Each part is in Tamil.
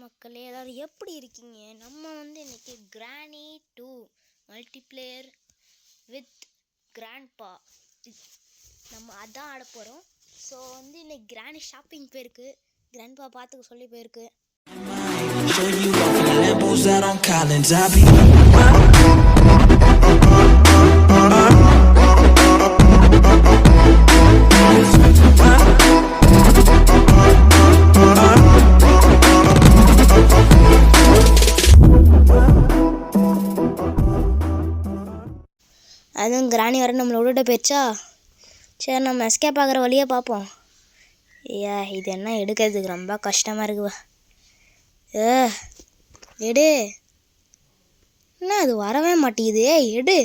மக்களே, அதாவது எப்படி இருக்கீங்க? நம்ம இன்னைக்கு கிராணி 2 மல்டிப்ளேயர் வித் கிராண்ட்பா நம்ம அதான் ஆட போகிறோம். ஸோ இன்னைக்கு கிராணி ஷாப்பிங் போயிருக்கு, கிராண்ட்பா பார்த்துக்க சொல்லி போயிருக்கு. அதுவும் கிராணி வர நம்மளை விட்டுட்டு போயிடுச்சா. சரி, நம்ம எஸ்கேப் ஆகிற வழியே பார்ப்போம். ஐயா, இது என்ன எடுக்கிறதுக்கு ரொம்ப கஷ்டமாக இருக்குவா. எடு, என்ன அது வரவே மாட்டேங்குது. எடு,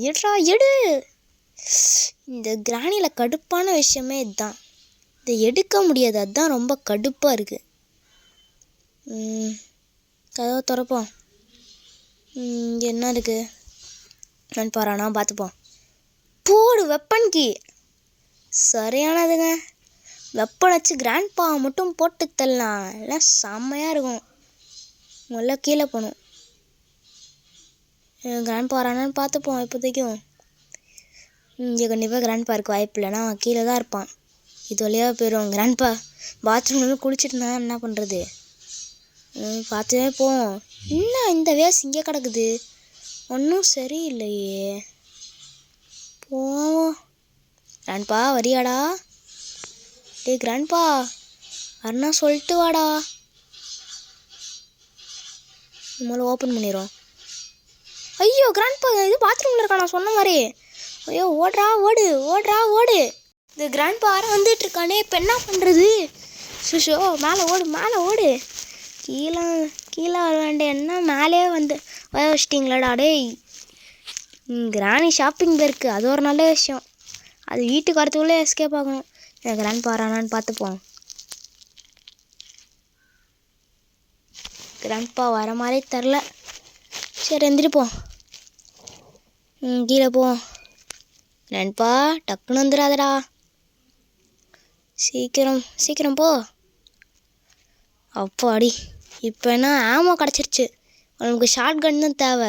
எடுறா எடு. இந்த கிராணியில் கடுப்பான விஷயமே இதுதான், இதை எடுக்க முடியாது. அதுதான் ரொம்ப கடுப்பாக இருக்குது. கதவை திறப்போம். இங்கே என்ன இருக்குது நான் பாரானா பார்த்துப்போம். போடு வெப்பன் கீ, சரியானதுங்க. வெப்பன் வச்சு கிராண்ட்பா மட்டும் போட்டு தரலாம், எல்லாம் செம்மையாக இருக்கும். முதல்ல கீழே போகணும். கிராண்ட்பா வரானான்னு பார்த்துப்போம். இப்போதைக்கும் இங்கே கண்டிப்பாக கிராண்ட்பா இருக்க வாய்ப்பு இல்லைனா அவன் கீழே தான் இருப்பான். இது வழியாக போயிடும். கிராண்ட்பா பாத்ரூம்ல குளிச்சுட்டு இருந்தா என்ன பண்ணுறது? பார்த்துவே போவோம். என்ன இந்த வேஸ் இங்கே கிடக்குது, ஒன்றும் சரியில்லையே. போவோம். கிராண்ட்பா வரியாடா? டே கிராண்ட்பா, அண்ணா சொல்லிட்டு வாடா. நம்மள ஓப்பன் பண்ணிடுறோம். ஐயோ கிராண்ட்பா இது பாத்ரூமில் இருக்கா, நான் சொன்ன மாதிரி. ஐயோ ஓடுறா ஓடு, ஓடுறா ஓடு. இந்த கிராண்ட்பா வர வந்துட்டு இருக்கானே, இப்போ என்ன பண்ணுறது? சுஷோ மேலே ஓடு, மேலே ஓடு. கீழே கீழே வர வேண்டிய என்ன மேலே வர வச்சிட்டிங்களாடா. டேய், கிராணி ஷாப்பிங் போயிருக்கு, அது ஒரு நல்ல விஷயம். அது வீட்டுக்கு வரத்துக்குள்ளே எஸ்கேப் ஆகணும். கிராண்ட்பா வரானான்னு பார்த்துப்போம். கிராண்ட்பா வர மாதிரி தெரில. சரி எந்திரிப்போம். கீழே போவோம். கிராண்ட்பா டக்குன்னு வந்துடாதடா, சீக்கிரம் சீக்கிரம் போ. அப்போ அடி, இப்போ என்ன ஆமோ கிடச்சிருச்சு. உனக்கு ஷார்ட் கன் தான் தேவை.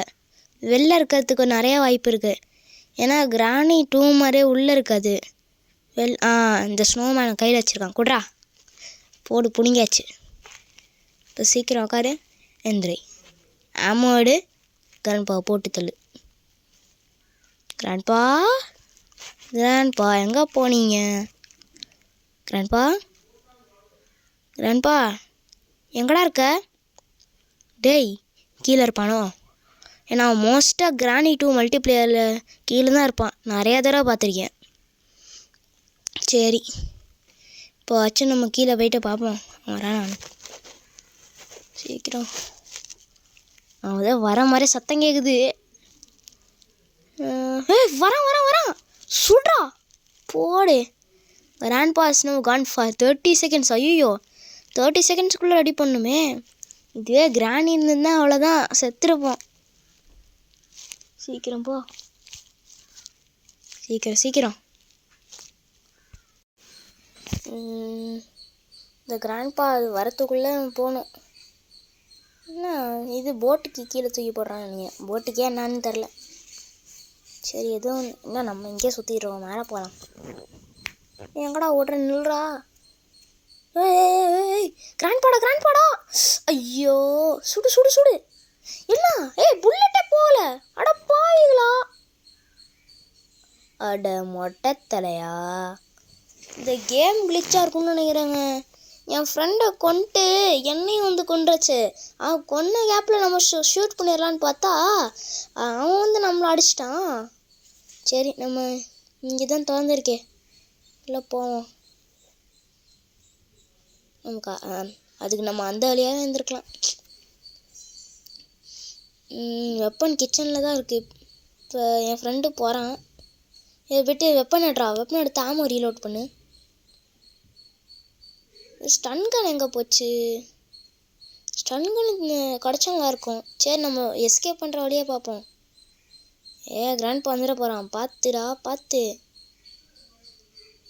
வெளில இருக்கிறதுக்கு நிறைய வாய்ப்பு இருக்குது, ஏன்னா கிராணி 2 மாதிரியே உள்ளே இருக்காது. இந்த ஸ்னோமேனை கையில் வச்சுருக்கான். குட்ரா, போடு, பிடிங்கியாச்சு. இப்போ சீக்கிரம் உட்காரு, எந்திரி. ஆமோடு கிராண்ட்பாவை போட்டு தள்ளு. கிராண்ட்பா, கிராண்ட்பா எங்கே போனீங்க? கிராண்ட்பா, கிராண்ட்பா எங்கடா இருக்க? டேய், கீழே இருப்பானோ? ஏன்னா மோஸ்ட்டாக கிராணி 2 மல்டிப்ளேயரில் கீழே தான் இருப்பான், நிறையா தடவை பார்த்துருக்கேன். சரி, இப்போ வச்சு நம்ம கீழே போயிட்டு பார்ப்போம். வரேன் நான், சீக்கிரம். அவன் வர மாதிரி சத்தம் கேட்குது. வரான் வரான் வரான், சுட்றா போடு. Grandpa is now gone for 30 seconds. ஐயோ 30 செகண்ட்ஸ்க்குள்ளே ரெடி பண்ணுமே. இதுவே கிராணி இருந்திருந்தா அவ்வளோதான், செத்துருப்போம். சீக்கிரம் போ, சீக்கிரம் சீக்கிரம். இந்த கிராண்ட்பா வரத்துக்குள்ளே போகணும். என்ன இது போட்டுக்கு கீழே தூக்கி போடுறாங்க. நீங்கள் போட்டுக்கே என்னான்னு தெரில. சரி, எதுவும் என்ன, நம்ம இங்கே சுற்றிடுறோம், மேலே போகலாம். எங்கடா ஓடுற, நில்றா. ஏய் கிராண்ட்பாடா, கிராண்ட்பாடா. ஐயோ சுடு சுடு சுடு. என்ன புல்லட்டே போகல. அட பாவிங்களா, அட மொட்டை தலையா. இந்த கேம் கிளிச்சாக இருக்கும்னு நினைக்கிறேங்க. என் ஃப்ரெண்டை கொண்டு என்னையும் கொண்டுருச்சு. அவன் கொன்ன கேப்பில் நம்ம ஷூட் பண்ணிடலான்னு பார்த்தா அவன் நம்மளை அடிச்சிட்டான். சரி, நம்ம இங்கே தான் திறந்துருக்கே, இல்லை போவோம். நமக்கு அதுக்கு நம்ம அந்த வழியாக இருந்திருக்கலாம். வெப்பன் கிச்சனில் தான் இருக்குது. இப்போ என் ஃப்ரெண்டு போகிறான். இதை விட்டு வெப்பன் எடுத்து ஆமோ ரீலோட் பண்ணு. ஸ்டன் கன் எங்கே போச்சு? ஸ்டன் கன் கிடச்சவங்களா இருக்கும். சரி, நம்ம எஸ்கேப் பண்ணுற வழியாக பார்ப்போம். கிராண்ட்பா வந்துட போகிறான், பார்த்துடா பார்த்து.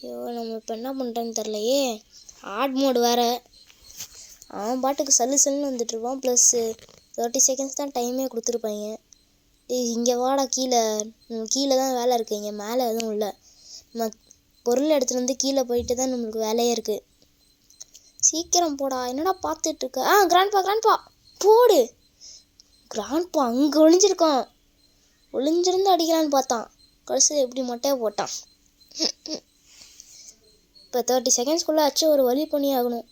ஐயோ, நம்ம இப்போ என்ன பண்ணுறேன்னு தெரிலையே. ஹார்ட் மோடு வேறு. அவன் பாட்டுக்கு சல்லுன்னு வந்துட்டுருப்பான். ப்ளஸ் 30 செகண்ட்ஸ் தான் டைமே கொடுத்துருப்பாங்க. இங்கே வாடா கீழே தான் வேலை இருக்குது, இங்கே மேலே எதுவும் இல்லை. நம்ம பொருள் எடுத்துகிட்டு வந்து கீழே போயிட்டு தான் நம்மளுக்கு வேலையே இருக்குது. சீக்கிரம் போடா, என்னடா பார்த்துட்ருக்க? கிராண்ட்பா போடு. கிராண்ட்பா அங்கே ஒளிஞ்சிருந்து அடிக்கலான்னு பார்த்தான், கடைசியில் எப்படி மொட்டையை போட்டான். இப்போ 30 செகண்ட்ஸ்குள்ளே ஆச்சு, ஒரு வழி பண்ணி ஆகணும்.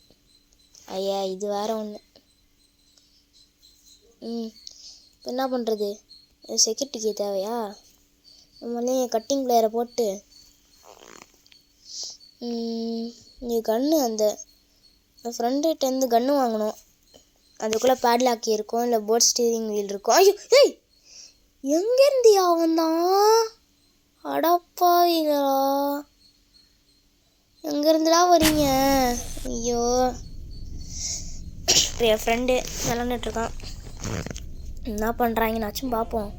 ஐயா இது வேறு ஒன்று. இப்போ என்ன பண்ணுறது? செக்யூரிட்டிக்கு தேவையா? நம்மளே கட்டிங் பிளேயரை போட்டு இங்கே கன்று அந்த ஃப்ரெண்டுகிட்டேருந்து கன்று வாங்கணும். அதுக்குள்ளே பேட்லாக்கி இருக்கும், இல்லை போட் ஸ்டீரிங் வீல் இருக்கும். ஐயோ ஏய், எங்கேருந்தியா வந்தான்? அடப்பாவீங்களா, எங்கேருந்துலாம் வரீங்க? ஐயோ, என் ஃப்ரெண்டு விளாண்டுட்ருக்கான். என்ன பண்ணுறாங்கன்னாச்சும் பார்ப்போம்.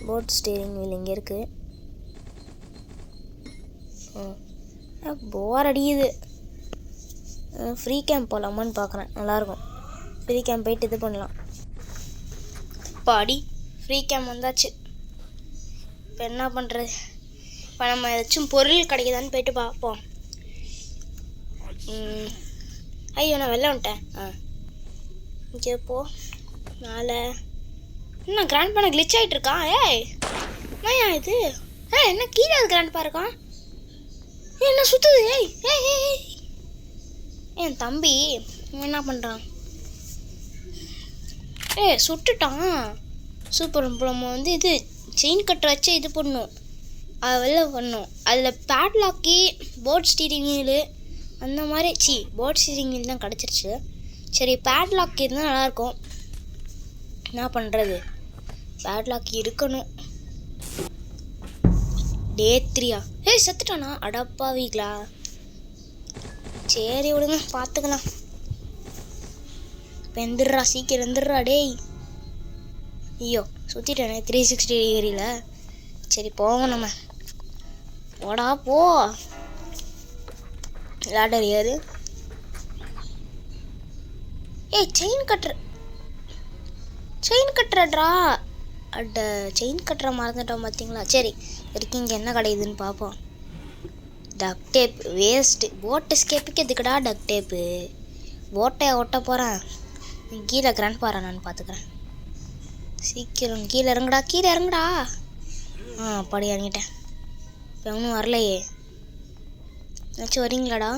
போட் ஸ்டீரிங் வீல் இங்கே இருக்குது. போர் அடிக்குது. ஃப்ரீ கேம்ப் போகலாமான்னு பார்க்குறேன், நல்லாயிருக்கும். ஃப்ரீ கேம்ப் போயிட்டு இது பண்ணலாம். பாடி ஃப்ரீ கேம்ப் வந்தாச்சு. இப்போ என்ன பண்ணுறது? இப்போ நம்ம ஏதாச்சும் பொருள் கிடைக்குதான்னு போயிட்டு பார்ப்போம். ஐயோ நான் வெளில வந்துட்டேன். இங்கே போ மேலே. என்ன கிராண்ட்பா கிளிச் ஆகிட்டு இருக்கான்? ஏய் ஏன் இது? என்ன கீழே அது கிராண்ட்பா இருக்கான்? என்ன சுற்றுது? ஏய் ஏய் ஏய் என் தம்பி என்ன பண்ணுறான்? சுட்டுட்டான். சூப்பர். நம்ம வந்து இது செயின் கட்டை வச்சு இது பண்ணணும், அதை வெளில பண்ணணும். அதில் பேட்லாக்கி போட் ஸ்டீரிங் வீலு அந்த மாதிரி போட் ஸ்டீரிங் வீல் தான் கிடச்சிருச்சு. சரி பேட்லாக் இருந்தால் நல்லாயிருக்கும். என்ன பண்ணுறது? பேட்லாக் இருக்கணும். டே 3 செத்துட்டானா? அடப்பாவீங்களா. சரி விடுங்க, பார்த்துக்கலாம். இப்போ எந்திரா, சீக்கிரம் எந்திரா டேய். ஐயோ சுற்றிட்டானே 360 டிகிரியில். சரி போவோம் நம்ம. போடா போ. லேடர் ஏறு. செயின் கட்டுறடா. அட செயின் கட்டுற மறந்துட்டோம் பார்த்தீங்களா? சரி வரைக்கும் இங்கே என்ன கிடைக்குதுன்னு பார்ப்போம். டக் டேப் வேஸ்ட்டு. போட் எஸ்கேப்புக்கு எதுக்குடா டக் டேப்பு? போட்டை ஒட்ட போகிறேன். கீழே கிராண்ட் நான் பார்த்துக்கிறேன். சீக்கிரம் கீழே இறங்குடா. படி இறங்கிட்டேன். இப்போ ஒன்றும் வரலையே. ஏதாச்சும் வரீங்களாடா?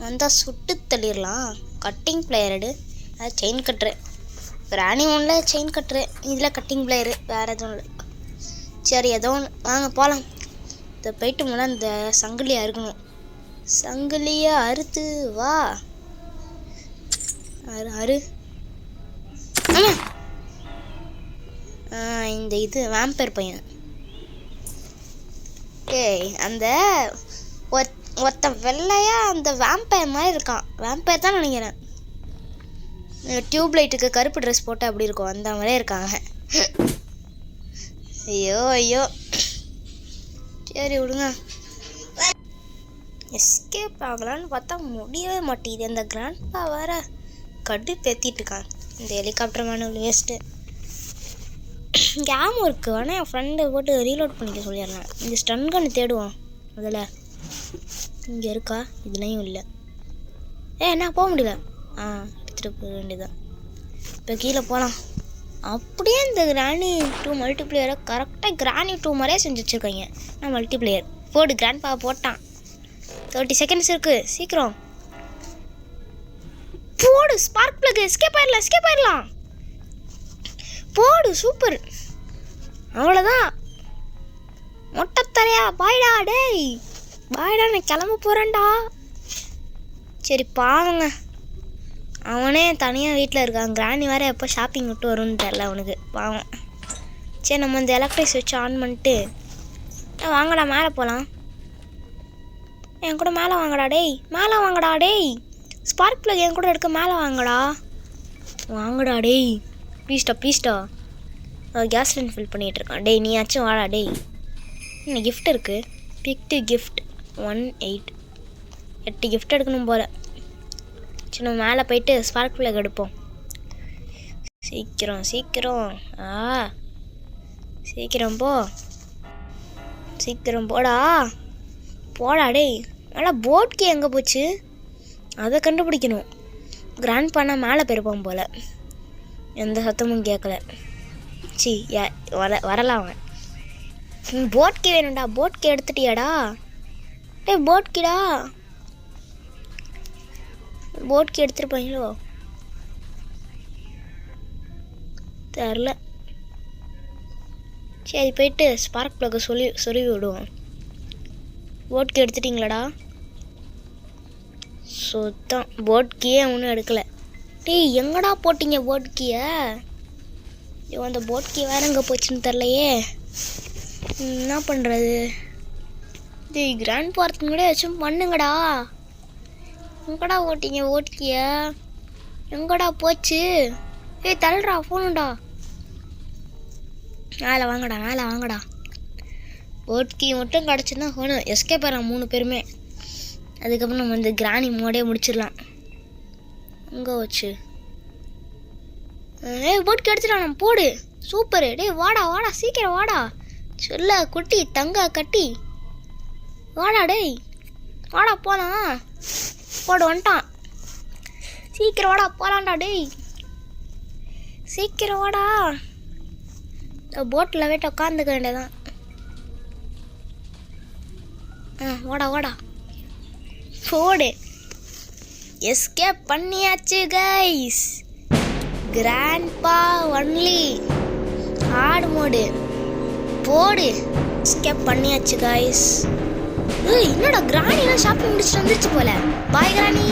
வந்தால் சுட்டு தள்ளிடலாம். கட்டிங் பிளேயர் எடு. அது செயின் கட்டுறேன். கிராணி ஒன்றில் செயின் கட்டுறேன், இதில் கட்டிங் பிளேயரு, வேறு எதுவும் இல்லை. சரி ஏதோ ஒன்று, வாங்க போகலாம். இதை போயிட்டு முன்னாடி அந்த சங்கிலியாக இருக்கணும். சங்கிலியை அறுத்து வா. அரு இந்த இது வேம்பயர் பையன். அந்த ஒருத்த வெள்ளையா அந்த வேம்பயர் மாதிரி இருக்கான். வேம்பயர் தான் நினைக்கிறேன். டியூப் லைட்டுக்கு கருப்பு ட்ரெஸ் போட்டு அப்படி இருக்கும், அந்த மாதிரியே இருக்காங்க. ஐயோ சரி விடுங்க. எஸ்கேப் ஆகலான்னு பார்த்தா முடியவே மாட்டேங்குது. அந்த கிராண்ட்பா வேற கடுப்பேற்றிட்டு இருக்காங்க. இந்த ஹெலிகாப்டர் மேனுவல் வேஸ்ட்டு. கேம் இருக்குது, ஆனால் என் ஃப்ரெண்டை போட்டு ரீலோட் பண்ணிக்க சொல்லிடுறேன். இந்த ஸ்டன் கன்று தேடுவோம் அதில். இங்கே இருக்கா? இதுலேயும் இல்லை. என்ன போக முடியல. எடுத்துகிட்டு போக வேண்டியதான். இப்போ கீழே போகலாம். அப்படியே இந்த கிராணி 2 மல்டிப்ளேயரை கரெக்டாக கிராணி 2 மாதிரியே செஞ்சு வச்சுருக்காங்க. நான் மல்டிப்ளேயர் போடு. கிராண்ட்பா போட்டான். 30 செகண்ட்ஸ் இருக்குது, சீக்கிரம் போடு. Spark plug. எஸ்கேப் ஆயிடலாம். போடு, சூப்பர். அவ்வளோதான். மொட்டை தரையா? பாய்டா டேய், பாய்டா, நான் கிளம்ப போகிறேன்டா. சரி பாவங்க, அவனே தனியாக வீட்டில் இருக்கான். கிராணி வேறு எப்போ ஷாப்பிங் விட்டு வரும்னு தெரில அவனுக்கு, பாவம். சரி நம்ம இந்த எலக்ட்ரிக் சுவிட்ச் ஆன் பண்ணிட்டு வாங்கடா மேலே போகலாம். என் கூட மேலே வாங்கடா டேய். ஸ்பார்க் பிளக் என் கூட எடுக்க மேலே வாங்கடா டேய். ப்ளீஸ்டா. கேஸ் லைன் ஃபில் பண்ணிகிட்ருக்கான். டேய் நீயாச்சும் வாடா டேய். இன்னும் கிஃப்ட் இருக்குது. பிக்டு கிஃப்ட் 1 8 கிஃப்ட் எடுக்கணும் போல. நம்ம மேலே போயிட்டு ஸ்பார்க் ஃப்ளக் எடுப்போம். சீக்கிரம் சீக்கிரம். சீக்கிரம் போ, சீக்கிரம் போடா போடா. டேய் நல்லா போட்கே எங்கே போச்சு அதை கண்டுபிடிக்கணும். கிராண்ட் பானா மேலே போயிருப்பான் போல், எந்த சத்தமும் கேட்கல. சி வரலாம் அவன். போட்கே வேணும்டா. போட்கே எடுத்துட்டியாடா? டேய் போட்கிடா. போட்கே எடுத்துருப்பாங்களோ தெரில. சரி போயிட்டு ஸ்பார்க் ப்ளக்கை சொருவி விடுவோம். போட்கே எடுத்துட்டிங்களாடா? சுத்தம் போட்கியே ஒன்றும் எடுக்கலை. டேய் எங்கடா போட்டிங்க போட்கியை? ஐயோ அந்த போட்கி வேறு எங்கே போச்சுன்னு தெரிலையே. என்ன பண்ணுறது? டேய் கிராண்ட் பார்த்துக்கு கூட ஏதாச்சும் பண்ணுங்கடா. எங்கடா ஓட்டிங்க ஓட்டிக்கிய? எங்கடா போச்சு? ஏய் தள்ளுறா ஃபோனுண்டா. மேலே வாங்கடா மேலே வாங்கடா. ஓட்கி மட்டும் கிடச்சுன்னா ஃபோனு எஸ்கேப் ஆகிறான் 3 பேருமே. அதுக்கப்புறம் நம்ம இந்த கிராணி மோடே முடிச்சிடலாம். அங்கே வச்சு போட்கி எடுத்துட்டான். நம்ம போடு. சூப்பரு. டேய் வாடா வாடா சீக்கிரம் வாடா. சொல்ல குட்டி தங்க கட்டி வாடா. டேய் வாடா போலாம். போடு வந்துட்டான். சீக்கிரம் வாடா போலாம்டா. டேய் சீக்கிரம் வாடா. போட்டில் போய்ட்டு உட்காந்துக்க வேண்டியதான். வாடா வாடா போடு. எஸ்கேப் பண்ணியாச்சு guys. Grandpa only heart mode போடு. எஸ்கேப் பண்ணியாச்சு கைஸ். என்னடா கிராணிலாம் ஷாப்பிங் முடிச்சுட்டு வந்துருச்சு போல. பாய் கிராணி.